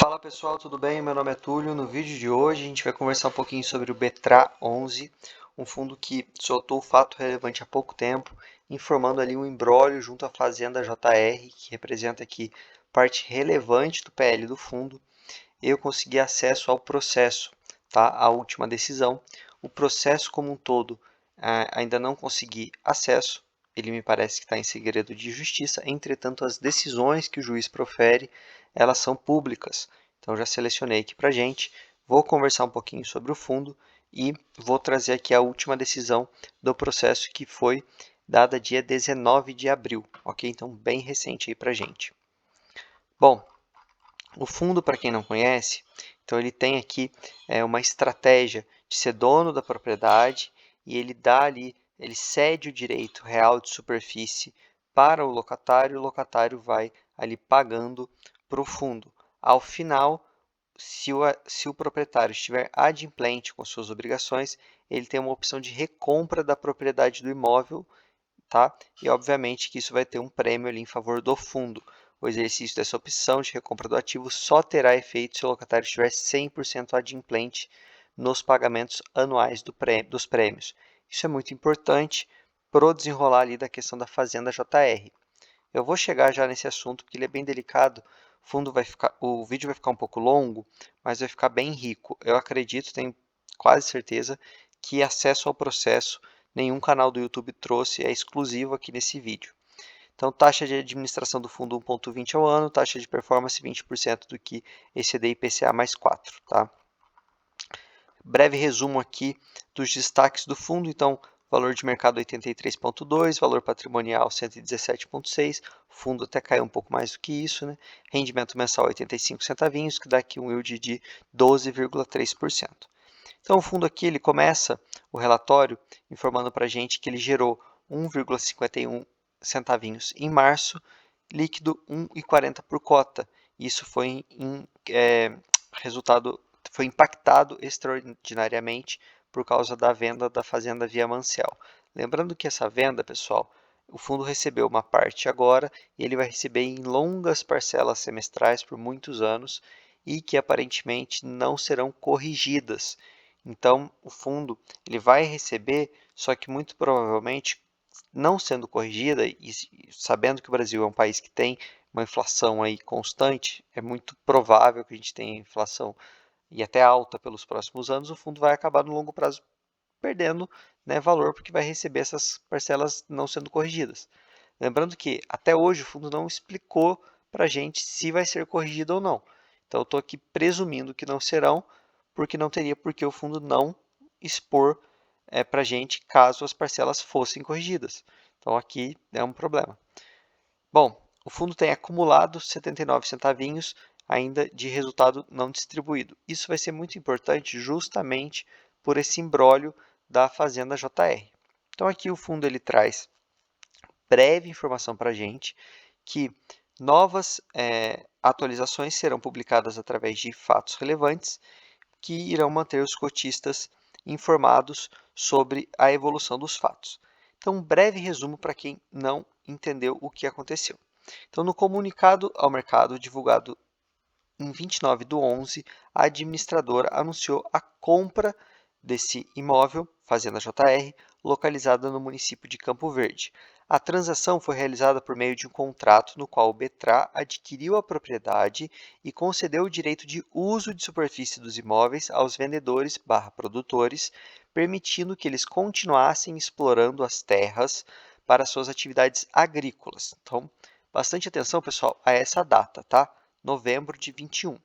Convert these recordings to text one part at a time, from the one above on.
Fala pessoal, tudo bem? Meu nome é Túlio. No vídeo de hoje a gente vai conversar um pouquinho sobre o BTRA11, um fundo que soltou o fato relevante há pouco tempo, informando ali um imbróglio junto à Fazenda JR, que representa aqui parte relevante do PL do fundo. Eu consegui acesso ao processo, tá? A última decisão. O processo como um todo ainda não consegui acesso, ele me parece que está em segredo de justiça, entretanto as decisões que o juiz profere, elas são públicas. Então já selecionei aqui para a gente, vou conversar um pouquinho sobre o fundo e vou trazer aqui a última decisão do processo que foi dada dia 19 de abril, ok? Então bem recente aí para a gente. Bom, o fundo, para quem não conhece, então ele tem aqui uma estratégia de ser dono da propriedade e ele cede o direito real de superfície para o locatário vai ali pagando para o fundo. Ao final, se o proprietário estiver adimplente com suas obrigações, ele tem uma opção de recompra da propriedade do imóvel, tá? E obviamente que isso vai ter um prêmio ali em favor do fundo. O exercício dessa opção de recompra do ativo só terá efeito se o locatário estiver 100% adimplente nos pagamentos anuais dos prêmios. Isso é muito importante para o desenrolar ali da questão da Fazenda JR. Eu vou chegar já nesse assunto porque ele é bem delicado. O vídeo vai ficar um pouco longo, mas vai ficar bem rico. Eu acredito, tenho quase certeza, que acesso ao processo nenhum canal do YouTube trouxe, é exclusivo aqui nesse vídeo. Então, taxa de administração do fundo 1,20 ao ano, taxa de performance 20% do que exceder IPCA mais 4. Tá? Breve resumo aqui dos destaques do fundo. Então, valor de mercado 83,2, valor patrimonial 117,6, fundo até caiu um pouco mais do que isso, né? Rendimento mensal 85 centavinhos, que dá aqui um yield de 12,3%. Então, o fundo aqui ele começa o relatório informando para a gente que ele gerou 1,51 centavinhos em março, líquido 1,40 por cota. Isso foi foi impactado extraordinariamente por causa da venda da fazenda Via Manciel. Lembrando que essa venda, pessoal, o fundo recebeu uma parte agora e ele vai receber em longas parcelas semestrais por muitos anos e que aparentemente não serão corrigidas. Então, o fundo ele vai receber, só que muito provavelmente não sendo corrigida e sabendo que o Brasil é um país que tem uma inflação aí constante, é muito provável que a gente tenha inflação e até alta pelos próximos anos, o fundo vai acabar no longo prazo perdendo, né, valor porque vai receber essas parcelas não sendo corrigidas. Lembrando que até hoje o fundo não explicou para a gente se vai ser corrigido ou não. Então eu estou aqui presumindo que não serão, porque não teria por que o fundo não expor para a gente caso as parcelas fossem corrigidas. Então aqui é um problema. Bom, o fundo tem acumulado 79 centavinhos ainda de resultado não distribuído. Isso vai ser muito importante justamente por esse imbróglio da Fazenda JR. Então aqui o fundo ele traz breve informação para a gente que novas atualizações serão publicadas através de fatos relevantes que irão manter os cotistas informados sobre a evolução dos fatos. Então, um breve resumo para quem não entendeu o que aconteceu. Então, no comunicado ao mercado divulgado em 29/11, a administradora anunciou a compra desse imóvel, Fazenda JR, localizada no município de Campo Verde. A transação foi realizada por meio de um contrato no qual o Betra adquiriu a propriedade e concedeu o direito de uso de superfície dos imóveis aos vendedores/produtores, permitindo que eles continuassem explorando as terras para suas atividades agrícolas. Então, bastante atenção, pessoal, a essa data, tá? Novembro de 21.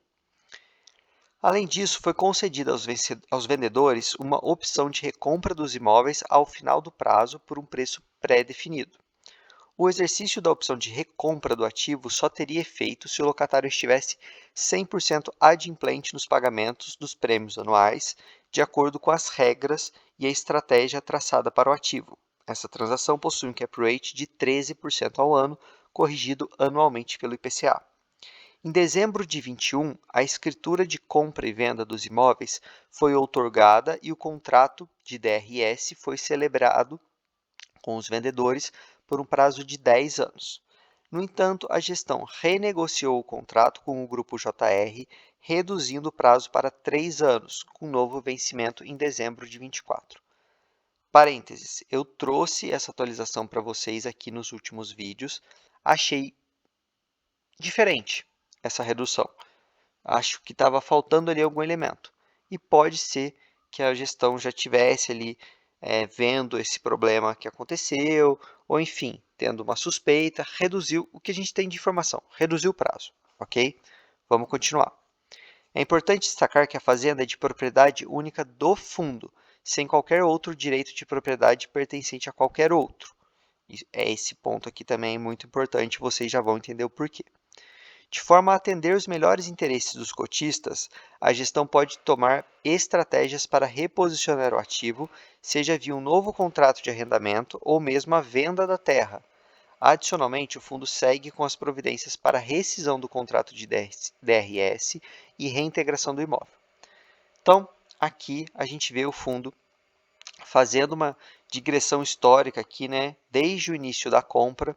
Além disso, foi concedida aos vendedores uma opção de recompra dos imóveis ao final do prazo por um preço pré-definido. O exercício da opção de recompra do ativo só teria efeito se o locatário estivesse 100% adimplente nos pagamentos dos prêmios anuais, de acordo com as regras e a estratégia traçada para o ativo. Essa transação possui um cap rate de 13% ao ano, corrigido anualmente pelo IPCA. Em dezembro de 21, a escritura de compra e venda dos imóveis foi outorgada e o contrato de DRS foi celebrado com os vendedores por um prazo de 10 anos. No entanto, a gestão renegociou o contrato com o grupo JR, reduzindo o prazo para 3 anos, com novo vencimento em dezembro de 24. Parênteses, eu trouxe essa atualização para vocês aqui nos últimos vídeos. Achei diferente essa redução. Acho que estava faltando ali algum elemento. E pode ser que a gestão já tivesse ali vendo esse problema que aconteceu, ou enfim, tendo uma suspeita, reduziu o que a gente tem de informação, reduziu o prazo, ok? Vamos continuar. É importante destacar que a fazenda é de propriedade única do fundo, sem qualquer outro direito de propriedade pertencente a qualquer outro. Esse ponto aqui também é muito importante, vocês já vão entender o porquê. De forma a atender os melhores interesses dos cotistas, a gestão pode tomar estratégias para reposicionar o ativo, seja via um novo contrato de arrendamento ou mesmo a venda da terra. Adicionalmente, o fundo segue com as providências para rescisão do contrato de DRS e reintegração do imóvel. Então, aqui a gente vê o fundo fazendo uma digressão histórica aqui, né, desde o início da compra,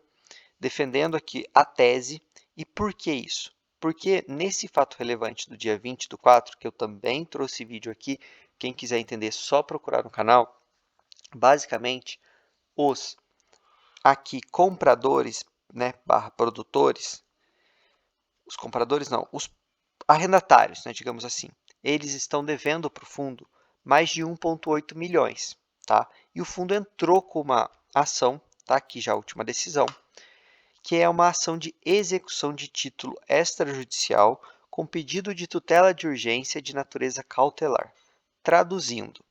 defendendo aqui a tese. E por que isso? Porque nesse fato relevante do dia 20/4, que eu também trouxe vídeo aqui, quem quiser entender é só procurar no canal, basicamente os aqui compradores, né, barra produtores, os compradores não, os arrendatários, né, digamos assim, eles estão devendo para o fundo mais de 1,8 milhões, tá? E o fundo entrou com uma ação, tá aqui já a última decisão, que é uma ação de execução de título extrajudicial com pedido de tutela de urgência de natureza cautelar. Traduzindo,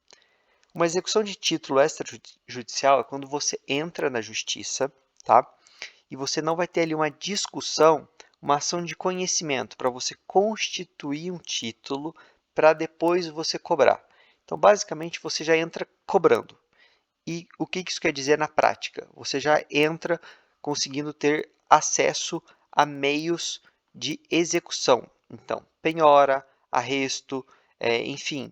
uma execução de título extrajudicial é quando você entra na justiça, tá? E você não vai ter ali uma discussão, uma ação de conhecimento para você constituir um título para depois você cobrar. Então, basicamente, você já entra cobrando. E o que isso quer dizer na prática? Você já entra conseguindo ter acesso a meios de execução. Então, penhora, arresto, enfim,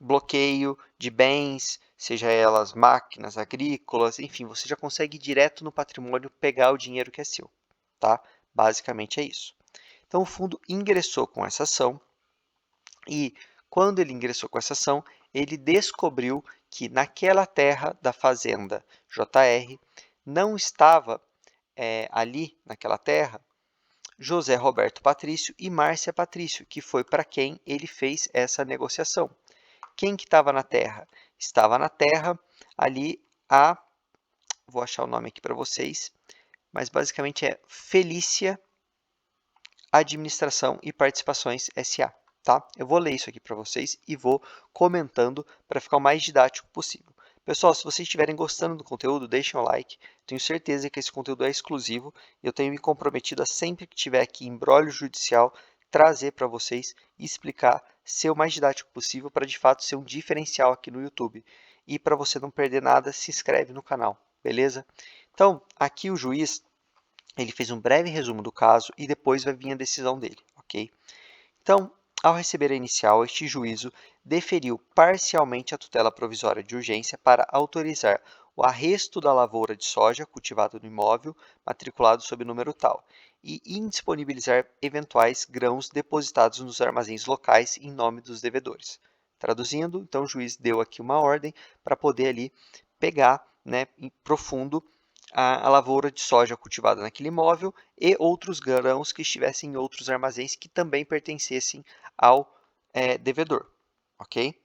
bloqueio de bens, seja elas máquinas agrícolas, enfim, você já consegue ir direto no patrimônio pegar o dinheiro que é seu, tá? Basicamente é isso. Então, o fundo ingressou com essa ação e, quando ele ingressou com essa ação, ele descobriu que naquela terra da fazenda JR não estava ali, naquela terra, José Roberto Patrício e Márcia Patrício, que foi para quem ele fez essa negociação. Quem que estava na terra? Estava na terra ali vou achar o nome aqui para vocês, mas basicamente é Felícia Administração e Participações SA. Tá? Eu vou ler isso aqui para vocês e vou comentando para ficar o mais didático possível. Pessoal, se vocês estiverem gostando do conteúdo, deixem o like. Tenho certeza que esse conteúdo é exclusivo. Eu tenho me comprometido a sempre que tiver aqui imbróglio judicial, trazer para vocês e explicar, ser o mais didático possível para de fato ser um diferencial aqui no YouTube. E para você não perder nada, se inscreve no canal, beleza? Então, aqui o juiz ele fez um breve resumo do caso e depois vai vir a decisão dele, ok? Então, ao receber a inicial, este juízo deferiu parcialmente a tutela provisória de urgência para autorizar o arresto da lavoura de soja cultivada no imóvel matriculado sob número tal e indisponibilizar eventuais grãos depositados nos armazéns locais em nome dos devedores. Traduzindo, então o juiz deu aqui uma ordem para poder ali pegar, né, em profundo a lavoura de soja cultivada naquele imóvel e outros grãos que estivessem em outros armazéns que também pertencessem ao devedor, ok?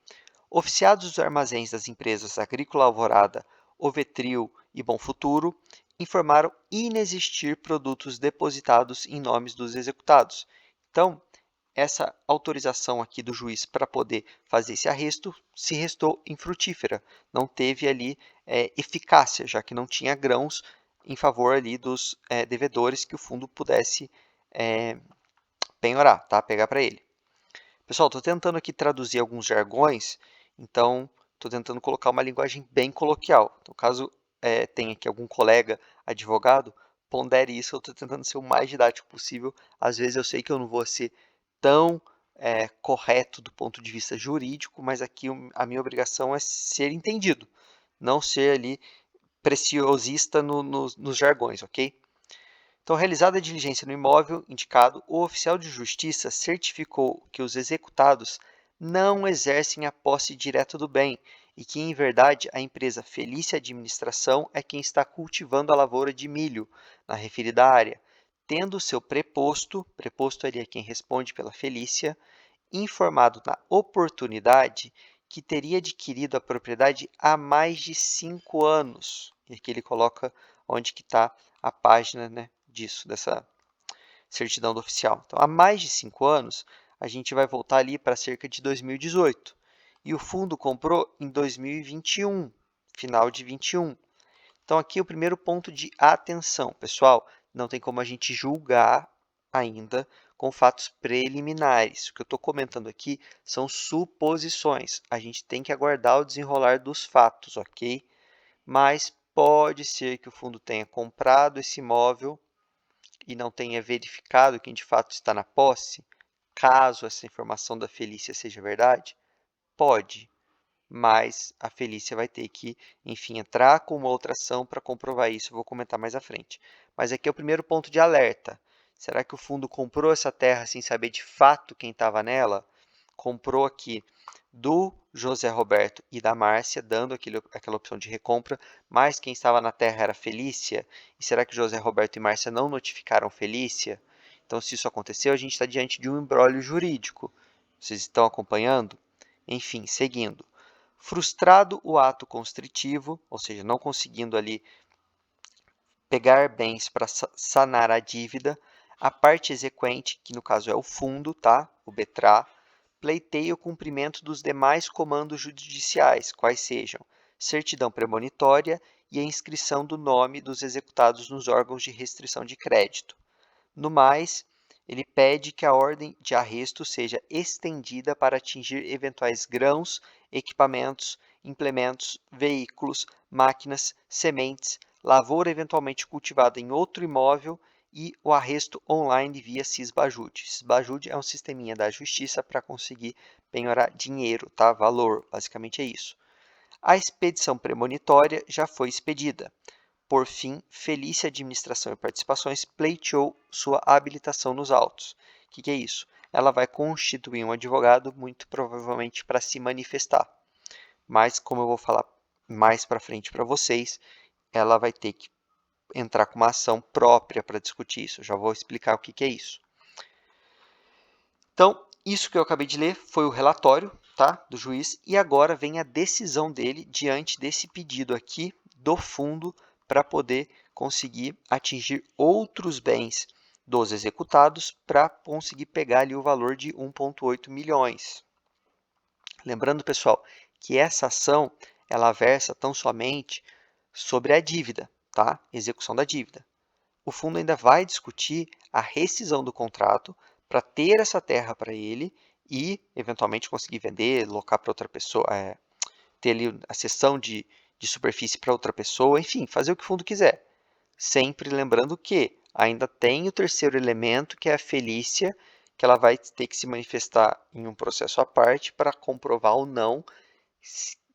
Oficiados dos armazéns das empresas Agrícola Alvorada, Ovetril e Bom Futuro informaram inexistir produtos depositados em nomes dos executados. Então, essa autorização aqui do juiz para poder fazer esse arresto se restou infrutífera, não teve ali eficácia, já que não tinha grãos em favor ali dos devedores que o fundo pudesse penhorar, tá? Pegar para ele. Pessoal, estou tentando aqui traduzir alguns jargões, então estou tentando colocar uma linguagem bem coloquial. Então, caso tenha aqui algum colega advogado, pondere isso, eu estou tentando ser o mais didático possível. Às vezes eu sei que eu não vou ser tão correto do ponto de vista jurídico, mas aqui a minha obrigação é ser entendido, não ser ali preciosista nos jargões, ok? Então, realizada a diligência no imóvel indicado, o oficial de justiça certificou que os executados não exercem a posse direta do bem e que, em verdade, a empresa Felícia Administração é quem está cultivando a lavoura de milho na referida área, tendo seu preposto ali é quem responde pela Felícia, informado na oportunidade que teria adquirido a propriedade há mais de 5 anos. E aqui ele coloca onde que está a página, né, dessa certidão do oficial. Então, há mais de 5 anos, a gente vai voltar ali para cerca de 2018. E o fundo comprou em 2021, final de 21. Então, aqui é o primeiro ponto de atenção. Pessoal, não tem como a gente julgar ainda com fatos preliminares. O que eu estou comentando aqui são suposições. A gente tem que aguardar o desenrolar dos fatos, ok? Mas pode ser que o fundo tenha comprado esse imóvel e não tenha verificado quem de fato está na posse. Caso essa informação da Felícia seja verdade, pode, mas a Felícia vai ter que, enfim, entrar com uma outra ação para comprovar isso. Eu vou comentar mais à frente. Mas aqui é o primeiro ponto de alerta. Será que o fundo comprou essa terra sem saber de fato quem estava nela? Comprou aqui do José Roberto e da Márcia, dando aquela opção de recompra, mas quem estava na terra era Felícia? E será que José Roberto e Márcia não notificaram Felícia? Então, se isso aconteceu, a gente está diante de um imbróglio jurídico. Vocês estão acompanhando? Enfim, seguindo. Frustrado o ato constritivo, ou seja, não conseguindo ali pegar bens para sanar a dívida, a parte exequente, que no caso é o fundo, tá? O BETRA, pleiteia o cumprimento dos demais comandos judiciais, quais sejam certidão premonitória e a inscrição do nome dos executados nos órgãos de restrição de crédito. No mais, ele pede que a ordem de arresto seja estendida para atingir eventuais grãos, equipamentos, implementos, veículos, máquinas, sementes, lavoura eventualmente cultivada em outro imóvel e o arresto online via Sisbajude. Sisbajude é um sisteminha da justiça para conseguir penhorar dinheiro, tá? Valor, basicamente é isso. A expedição premonitória já foi expedida. Por fim, Felícia Administração e Participações pleiteou sua habilitação nos autos. O que é isso? Ela vai constituir um advogado, muito provavelmente para se manifestar. Mas, como eu vou falar mais para frente para vocês, ela vai ter que entrar com uma ação própria para discutir isso. Eu já vou explicar o que é isso. Então, isso que eu acabei de ler foi o relatório, tá, do juiz, e agora vem a decisão dele diante desse pedido aqui do fundo para poder conseguir atingir outros bens dos executados para conseguir pegar ali o valor de 1,8 milhões. Lembrando, pessoal, que essa ação ela versa tão somente sobre a dívida, tá? Execução da dívida. O fundo ainda vai discutir a rescisão do contrato para ter essa terra para ele e, eventualmente, conseguir vender, locar para outra pessoa, ter ali a cessão de superfície para outra pessoa, enfim, fazer o que o fundo quiser. Sempre lembrando que ainda tem o terceiro elemento, que é a Felícia, que ela vai ter que se manifestar em um processo à parte para comprovar ou não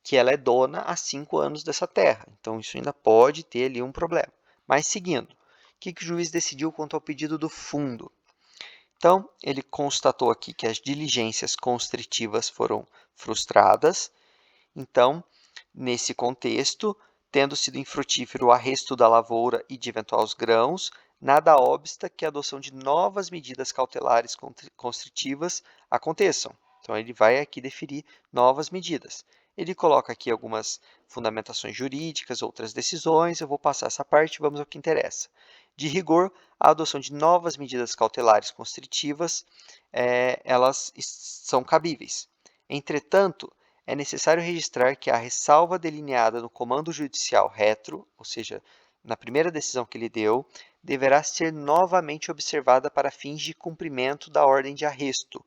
que ela é dona há 5 anos dessa terra. Então, isso ainda pode ter ali um problema. Mas, seguindo, o que o juiz decidiu quanto ao pedido do fundo? Então, ele constatou aqui que as diligências constritivas foram frustradas. Então, nesse contexto, tendo sido infrutífero o arresto da lavoura e de eventuais grãos, nada obsta que a adoção de novas medidas cautelares constritivas aconteçam. Então, ele vai aqui deferir novas medidas. Ele coloca aqui algumas fundamentações jurídicas, outras decisões, eu vou passar essa parte, vamos ao que interessa. De rigor, a adoção de novas medidas cautelares constritivas, elas são cabíveis. Entretanto, é necessário registrar que a ressalva delineada no comando judicial retro, ou seja, na primeira decisão que ele deu, deverá ser novamente observada para fins de cumprimento da ordem de arresto,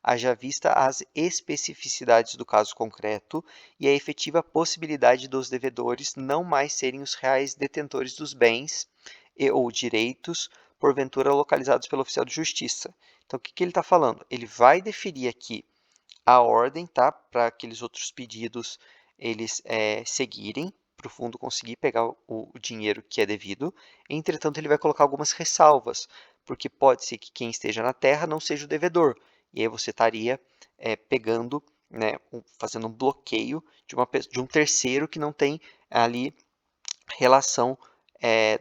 haja vista as especificidades do caso concreto e a efetiva possibilidade dos devedores não mais serem os reais detentores dos bens e ou direitos, porventura localizados pelo oficial de justiça. Então, o que ele está falando? Ele vai deferir aqui a ordem, tá? Para aqueles outros pedidos eles seguirem, para o fundo conseguir pegar o dinheiro que é devido. Entretanto, ele vai colocar algumas ressalvas, porque pode ser que quem esteja na terra não seja o devedor. E aí você estaria pegando, né, fazendo um bloqueio de um terceiro que não tem ali relação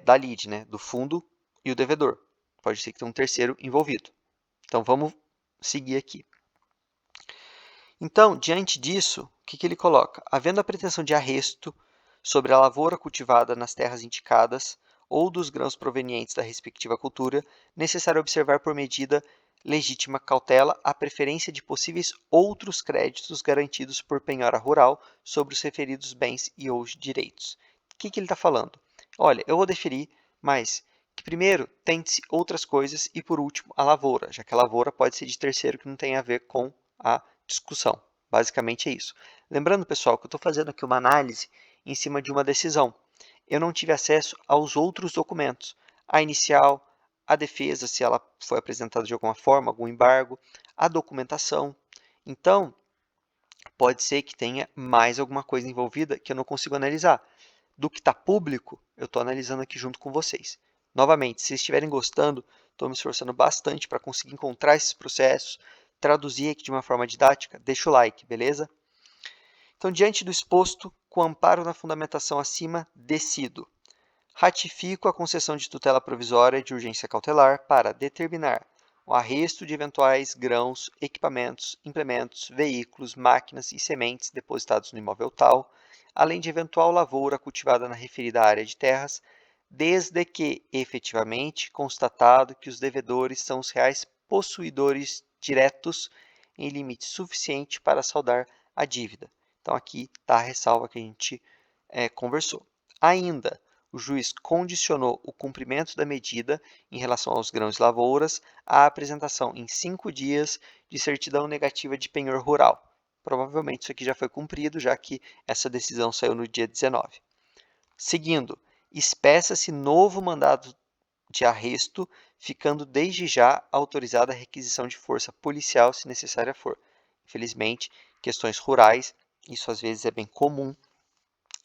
da lide, né, do fundo e o devedor. Pode ser que tenha um terceiro envolvido. Então, vamos seguir aqui. Então, diante disso, o que ele coloca? Havendo a pretensão de arresto sobre a lavoura cultivada nas terras indicadas ou dos grãos provenientes da respectiva cultura, necessário observar por medida legítima cautela a preferência de possíveis outros créditos garantidos por penhora rural sobre os referidos bens e ou direitos. O que ele está falando? Olha, eu vou deferir, mas que primeiro tente-se outras coisas e por último a lavoura, já que a lavoura pode ser de terceiro que não tem a ver com a discussão. Basicamente é isso. Lembrando, pessoal, que eu estou fazendo aqui uma análise em cima de uma decisão. Eu não tive acesso aos outros documentos. A inicial, a defesa, se ela foi apresentada de alguma forma, algum embargo, a documentação. Então, pode ser que tenha mais alguma coisa envolvida que eu não consigo analisar. Do que está público, eu estou analisando aqui junto com vocês. Novamente, se estiverem gostando, estou me esforçando bastante para conseguir encontrar esses processos, traduzir aqui de uma forma didática, deixa o like, beleza? Então, diante do exposto, com amparo na fundamentação acima, decido. Ratifico a concessão de tutela provisória de urgência cautelar para determinar o arresto de eventuais grãos, equipamentos, implementos, veículos, máquinas e sementes depositados no imóvel tal, além de eventual lavoura cultivada na referida área de terras, desde que efetivamente constatado que os devedores são os reais possuidores diretos em limite suficiente para saldar a dívida. Então, aqui está a ressalva que a gente conversou. Ainda, o juiz condicionou o cumprimento da medida em relação aos grãos e lavouras à apresentação em 5 dias de certidão negativa de penhor rural. Provavelmente isso aqui já foi cumprido, já que essa decisão saiu no dia 19. Seguindo, espeça-se novo mandado de arresto, ficando desde já autorizada a requisição de força policial, se necessária for. Infelizmente, questões rurais, isso às vezes é bem comum,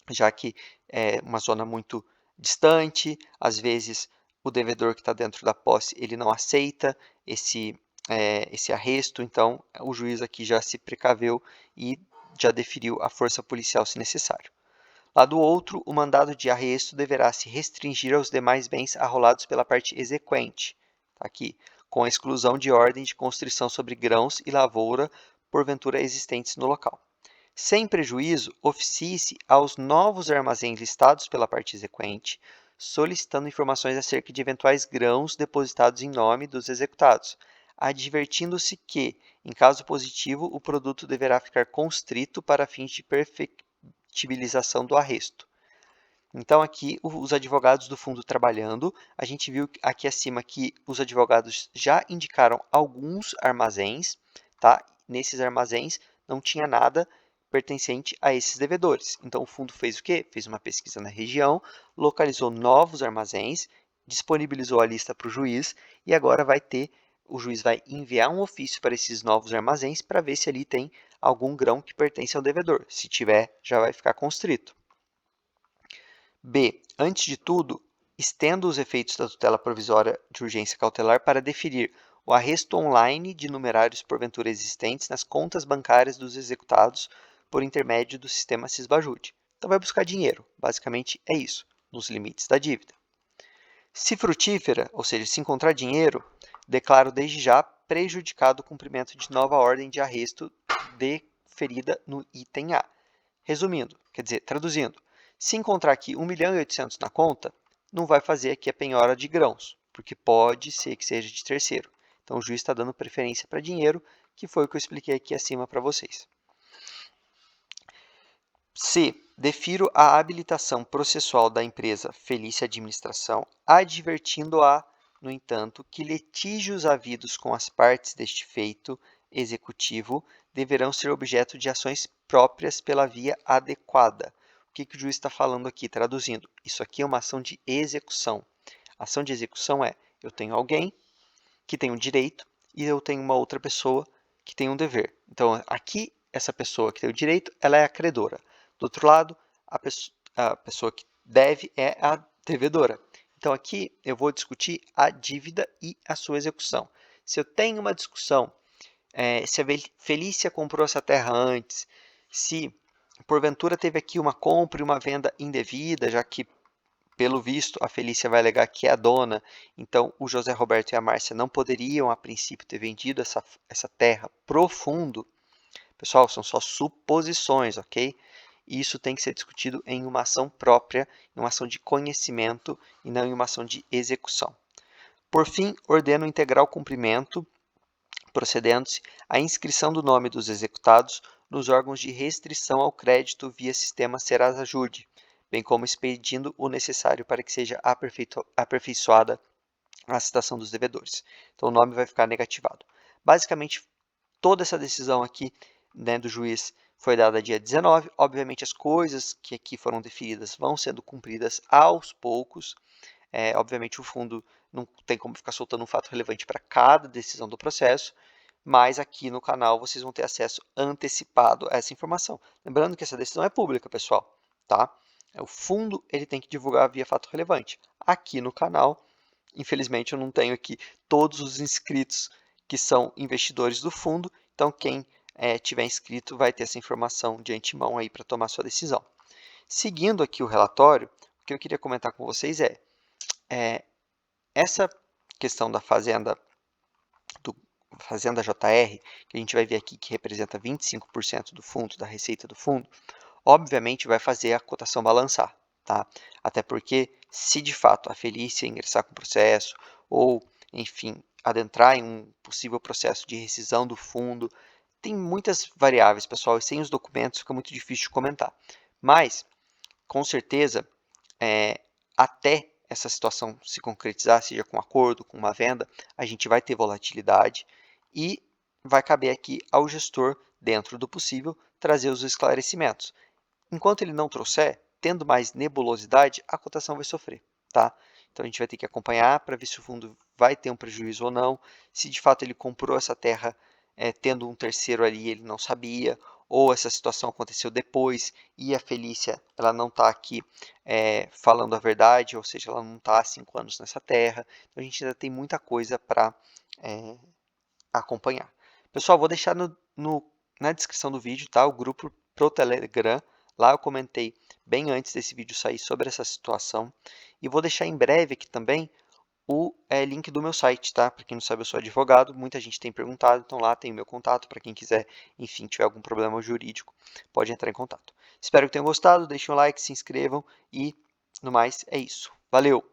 já que é uma zona muito distante, às vezes o devedor que está dentro da posse ele não aceita esse arresto, então o juiz aqui já se precaveu e já deferiu a força policial se necessário. Lá do outro, o mandado de arresto deverá se restringir aos demais bens arrolados pela parte exequente, tá aqui, com a exclusão de ordem de constrição sobre grãos e lavoura, porventura existentes no local. Sem prejuízo, oficie-se aos novos armazéns listados pela parte exequente, solicitando informações acerca de eventuais grãos depositados em nome dos executados, advertindo-se que, em caso positivo, o produto deverá ficar constrito para fins de perfectibilização do arresto. Então, aqui, os advogados do fundo trabalhando, a gente viu aqui acima que os advogados já indicaram alguns armazéns, tá? Nesses armazéns não tinha nada pertencente a esses devedores. Então, o fundo fez o quê? Fez uma pesquisa na região, localizou novos armazéns, disponibilizou a lista para o juiz e agora o juiz vai enviar um ofício para esses novos armazéns para ver se ali tem algum grão que pertence ao devedor. Se tiver, já vai ficar constrito. B. Antes de tudo, estenda os efeitos da tutela provisória de urgência cautelar para deferir o arresto online de numerários porventura existentes nas contas bancárias dos executados por intermédio do sistema Sisbajude. Então, vai buscar dinheiro. Basicamente, é isso, nos limites da dívida. Se frutífera, ou seja, se encontrar dinheiro, declaro desde já prejudicado o cumprimento de nova ordem de arresto deferida no item A. Resumindo, quer dizer, traduzindo, se encontrar aqui 1.800.000 na conta, não vai fazer aqui a penhora de grãos, porque pode ser que seja de terceiro. Então, o juiz está dando preferência para dinheiro, que foi o que eu expliquei aqui acima para vocês. C. Defiro a habilitação processual da empresa Felícia Administração, advertindo-a, no entanto, que litígios havidos com as partes deste feito executivo deverão ser objeto de ações próprias pela via adequada. O que o juiz está falando aqui? Traduzindo, isso aqui é uma ação de execução. A ação de execução é, eu tenho alguém que tem um direito e eu tenho uma outra pessoa que tem um dever. Então, aqui, essa pessoa que tem o direito, ela é a credora. Do outro lado, a pessoa que deve é a devedora. Então, aqui eu vou discutir a dívida e a sua execução. Se eu tenho uma discussão, se a Felícia comprou essa terra antes, se porventura teve aqui uma compra e uma venda indevida, já que, pelo visto, a Felícia vai alegar que é a dona, então o José Roberto e a Márcia não poderiam, a princípio, ter vendido essa terra pro fundo. Pessoal, são só suposições, ok? E isso tem que ser discutido em uma ação própria, em uma ação de conhecimento e não em uma ação de execução. Por fim, ordeno integrar o cumprimento, procedendo-se à inscrição do nome dos executados nos órgãos de restrição ao crédito via sistema Serasa-Jude, bem como expedindo o necessário para que seja aperfeiçoada a citação dos devedores. Então, o nome vai ficar negativado. Basicamente, toda essa decisão aqui, né, do juiz foi dada dia 19. Obviamente, as coisas que aqui foram definidas vão sendo cumpridas aos poucos. Obviamente, o fundo não tem como ficar soltando um fato relevante para cada decisão do processo, mas aqui no canal vocês vão ter acesso antecipado a essa informação. Lembrando que essa decisão é pública, pessoal, tá? O fundo ele tem que divulgar via fato relevante. Aqui no canal, infelizmente, eu não tenho aqui todos os inscritos que são investidores do fundo, então quem tiver inscrito vai ter essa informação de antemão aí para tomar sua decisão. Seguindo aqui o relatório, o que eu queria comentar com vocês essa questão da Fazenda JR, que a gente vai ver aqui que representa 25% do fundo, da receita do fundo, obviamente vai fazer a cotação balançar, tá? Até porque, se de fato a Felícia ingressar com o processo, ou, enfim, adentrar em um possível processo de rescisão do fundo, tem muitas variáveis, pessoal, e sem os documentos fica muito difícil de comentar. Mas, com certeza, até essa situação se concretizar, seja com acordo, com uma venda, a gente vai ter volatilidade e vai caber aqui ao gestor, dentro do possível, trazer os esclarecimentos. Enquanto ele não trouxer, tendo mais nebulosidade, a cotação vai sofrer, tá? Então a gente vai ter que acompanhar para ver se o fundo vai ter um prejuízo ou não, se de fato ele comprou essa terra tendo um terceiro ali, ele não sabia, ou essa situação aconteceu depois e a Felícia ela não está aqui falando a verdade, ou seja, ela não está há 5 anos nessa terra. Então a gente ainda tem muita coisa para acompanhar. Pessoal, vou deixar na descrição do vídeo, tá? O grupo pro Telegram. Lá eu comentei bem antes desse vídeo sair sobre essa situação. E vou deixar em breve aqui também o link do meu site, tá? Para quem não sabe, eu sou advogado, muita gente tem perguntado, então lá tem o meu contato para quem quiser, enfim, tiver algum problema jurídico, pode entrar em contato. Espero que tenham gostado, deixem um like, se inscrevam e, no mais, é isso. Valeu!